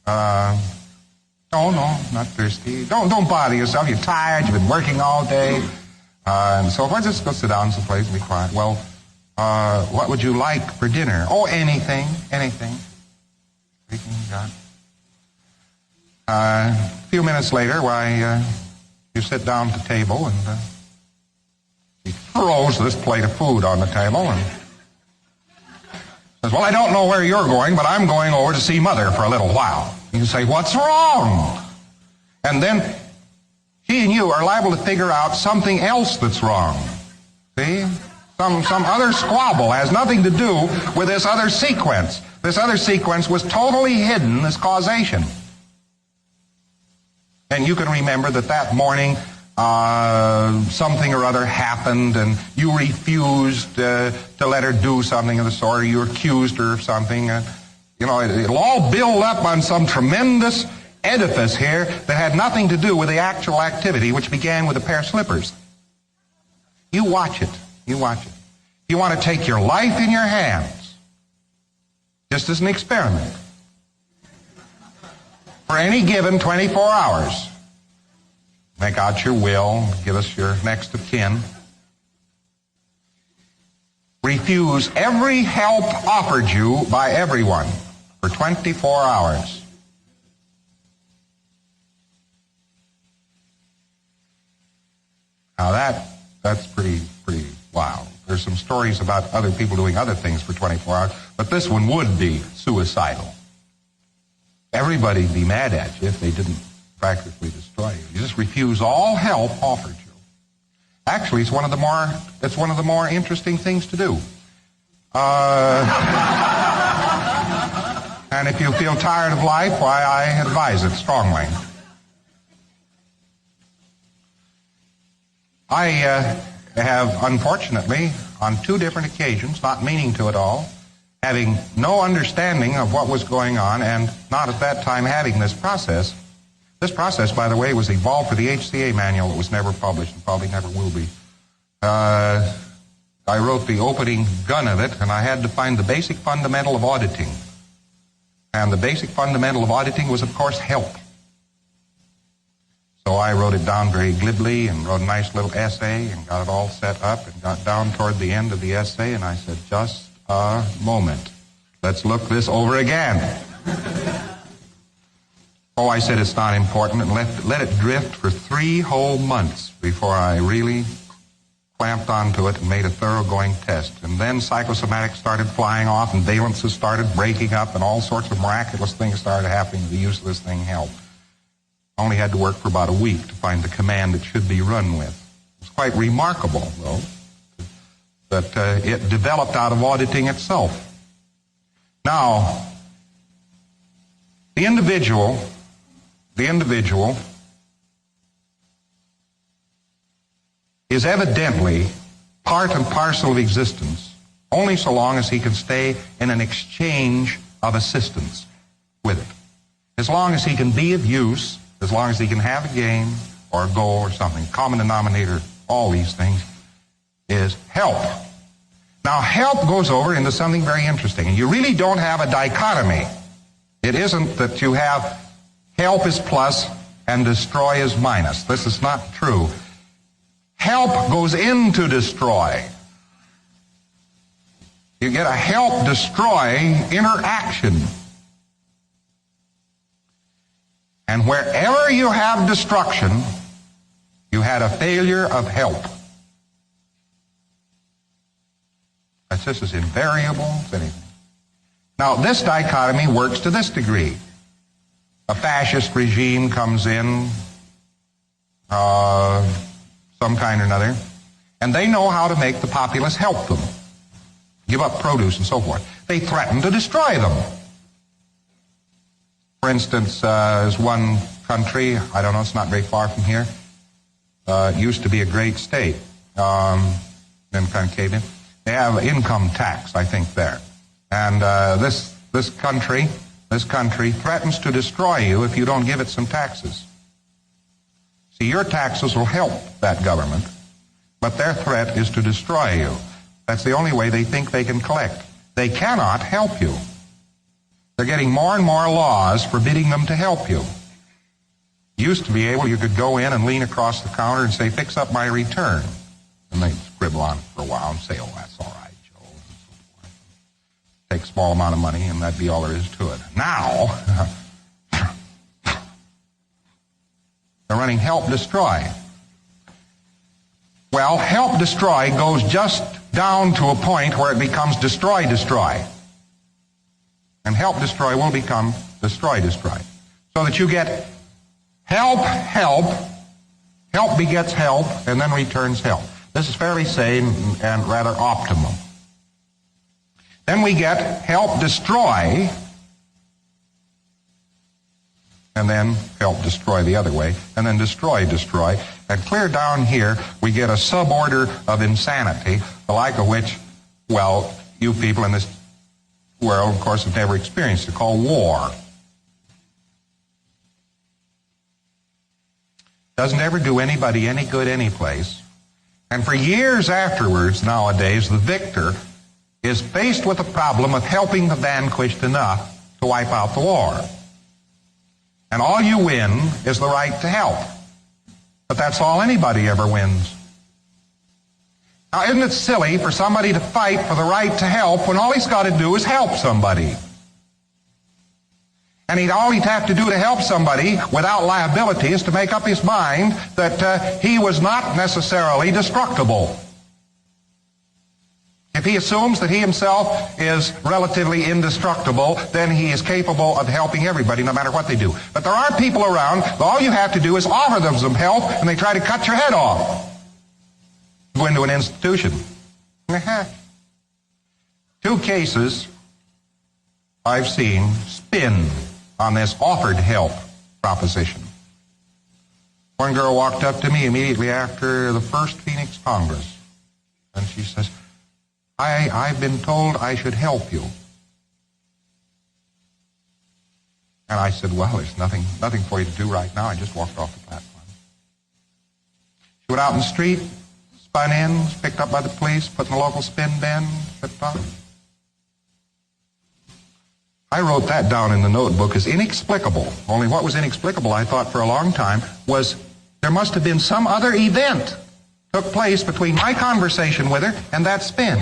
"No, not thirsty." Don't bother yourself. You're tired. You've been working all day. And so forth. Just go sit down someplace and be quiet. "Well, what would you like for dinner?" "Oh, anything. A few minutes later, you sit down at the table and he throws this plate of food on the table and says, "Well, I don't know where you're going, but I'm going over to see Mother for a little while." You say, "What's wrong?" And then she and you are liable to figure out something else that's wrong. See? Some other squabble has nothing to do with this other sequence. This other sequence was totally hidden, this causation. And you can remember that morning something or other happened and you refused to let her do something of the sort, or you accused her of something. It'll all build up on some tremendous edifice here that had nothing to do with the actual activity, which began with a pair of slippers. You watch it. You want to take your life in your hands, just as an experiment, for any given 24 hours. Make out your will, give us your next of kin. Refuse every help offered you by everyone for 24 hours. Now that's pretty wild. There's some stories about other people doing other things for 24 hours, but this one would be suicidal. Everybody'd be mad at you if they didn't practically destroy you. You just refuse all help offered you. Actually, it's one of the more interesting things to do. And if you feel tired of life, why, I advise it strongly. I have, unfortunately, on 2 different occasions, not meaning to at all, having no understanding of what was going on, and not at that time having this process. This process, by the way, was evolved for the HCA manual. It was never published and probably never will be. I wrote the opening gun of it, and I had to find the basic fundamental of auditing. And the basic fundamental of auditing was, of course, help. So I wrote it down very glibly and wrote a nice little essay and got it all set up and got down toward the end of the essay, and I said, just a moment. Let's look this over again. I said it's not important, and let it drift for 3 whole months before I really clamped onto it and made a thoroughgoing test. And then psychosomatics started flying off, and valences started breaking up, and all sorts of miraculous things started happening. The use of this thing helped. I only had to work for about a week to find the command it should be run with. It's quite remarkable, though, that it developed out of auditing itself. Now, the individual is evidently part and parcel of existence only so long as he can stay in an exchange of assistance with it. As long as he can be of use, as long as he can have a game or a goal or something. Common denominator, all these things, is help. Now, help goes over into something very interesting, and you really don't have a dichotomy. It isn't that you have help is plus and destroy is minus. This is not true. Help goes into destroy. You get a help-destroy interaction. And wherever you have destruction, you had a failure of help. That's just as invariable as anything. Now, this dichotomy works to this degree. A fascist regime comes in, some kind or another, and they know how to make the populace help them, give up produce and so forth. They threaten to destroy them. For instance, there's one country, I don't know, it's not very far from here. It used to be a great state, then kind of caved in. They have income tax, I think, there. And this country threatens to destroy you if you don't give it some taxes. See, your taxes will help that government, but their threat is to destroy you. That's the only way they think they can collect. They cannot help you. They're getting more and more laws forbidding them to help you. Used to be able, you could go in and lean across the counter and say, fix up my return. And they'd scribble on it for a while and say, oh, that's all right, Joe, and so forth. Take a small amount of money, and that'd be all there is to it. Now, they're running help destroy. Well, help destroy goes just down to a point where it becomes destroy destroy. And help destroy will become destroy destroy. So that you get help, help, help begets help, and then returns help. This is fairly sane and rather optimum. Then we get help destroy, and then help destroy the other way, and then destroy destroy. And clear down here, we get a suborder of insanity, the like of which, well, you people in this world, of course, have never experienced it, called war. Doesn't ever do anybody any good any place. And for years afterwards, nowadays, the victor is faced with the problem of helping the vanquished enough to wipe out the war. And all you win is the right to help. But that's all anybody ever wins. Now, isn't it silly for somebody to fight for the right to help when all he's got to do is help somebody? And all he'd have to do to help somebody without liability is to make up his mind that he was not necessarily destructible. If he assumes that he himself is relatively indestructible, then he is capable of helping everybody no matter what they do. But there are people around, all you have to do is offer them some help, and they try to cut your head off. Go into an institution. Two cases I've seen spin on this offered help proposition. One girl walked up to me immediately after the first Phoenix Congress, and she says, I've been told I should help you. And I said, well, there's nothing for you to do right now. I just walked off the platform. She went out in the street, spun in, was picked up by the police, put in the local spin bin, shipped off. I wrote that down in the notebook as inexplicable. Only what was inexplicable, I thought for a long time, was there must have been some other event took place between my conversation with her and that spin.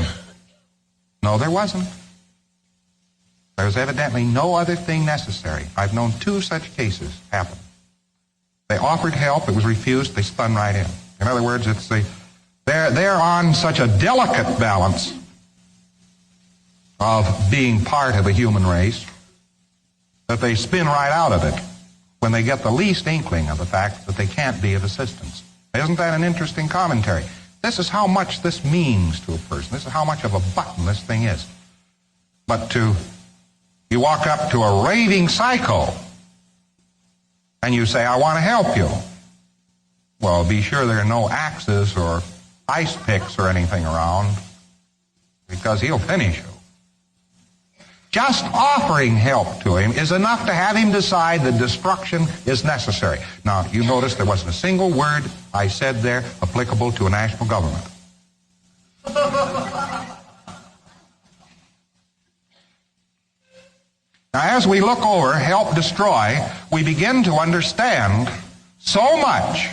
No, there wasn't. There was evidently no other thing necessary. I've known two such cases happen. They offered help, it was refused, they spun right in. In other words, they're on such a delicate balance of being part of the human race that they spin right out of it when they get the least inkling of the fact that they can't be of assistance. Isn't that an interesting commentary? This is how much this means to a person. This is how much of a button this thing is. But you walk up to a raving psycho and you say, I want to help you. Well, be sure there are no axes or ice picks or anything around, because he'll finish you. Just offering help to him is enough to have him decide that destruction is necessary. Now, you notice there wasn't a single word I said there applicable to a national government. Now, as we look over help destroy, we begin to understand so much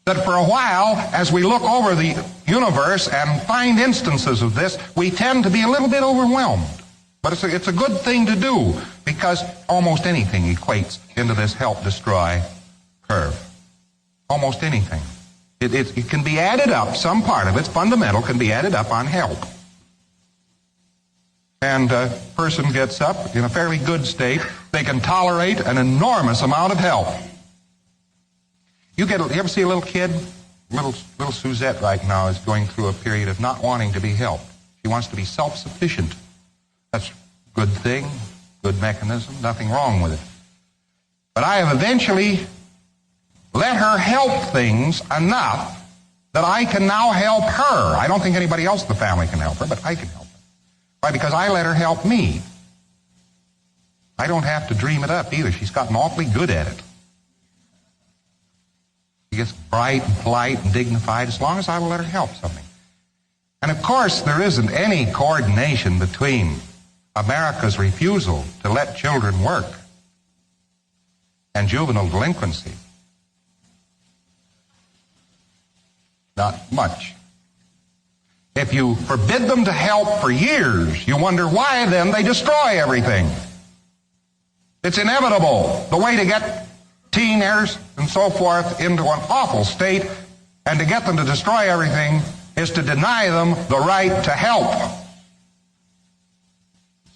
that for a while, as we look over the universe and find instances of this, we tend to be a little bit overwhelmed. But it's a good thing to do, because almost anything equates into this help-destroy curve. Almost anything. It can be added up, some part of its fundamental can be added up on help. And a person gets up in a fairly good state, they can tolerate an enormous amount of help. You ever see a little kid? Little Suzette right now is going through a period of not wanting to be helped. She wants to be self-sufficient. That's a good thing, good mechanism, nothing wrong with it. But I have eventually let her help things enough that I can now help her. I don't think anybody else in the family can help her, but I can help her. Why? Because I let her help me. I don't have to dream it up either. She's gotten awfully good at it. She gets bright and polite and dignified as long as I will let her help something. And of course, there isn't any coordination between America's refusal to let children work and juvenile delinquency. Not much. If you forbid them to help for years, you wonder why then they destroy everything. It's inevitable. The way to get teenagers and so forth into an awful state and to get them to destroy everything is to deny them the right to help.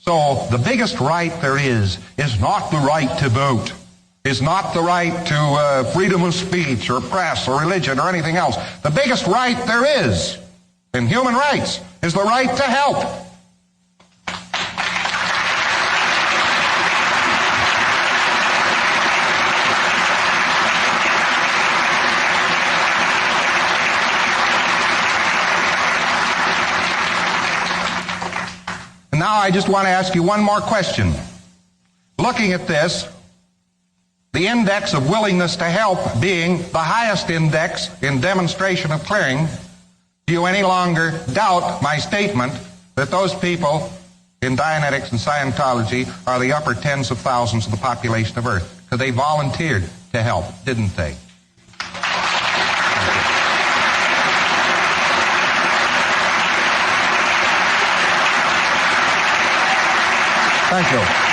So the biggest right there is not the right to vote, is not the right to freedom of speech or press or religion or anything else. The biggest right there is in human rights is the right to help. And now I just want to ask you one more question. Looking at this, the index of willingness to help being the highest index in demonstration of clearing, do you any longer doubt my statement that those people in Dianetics and Scientology are the upper tens of thousands of the population of Earth? Because they volunteered to help, didn't they? Thank you.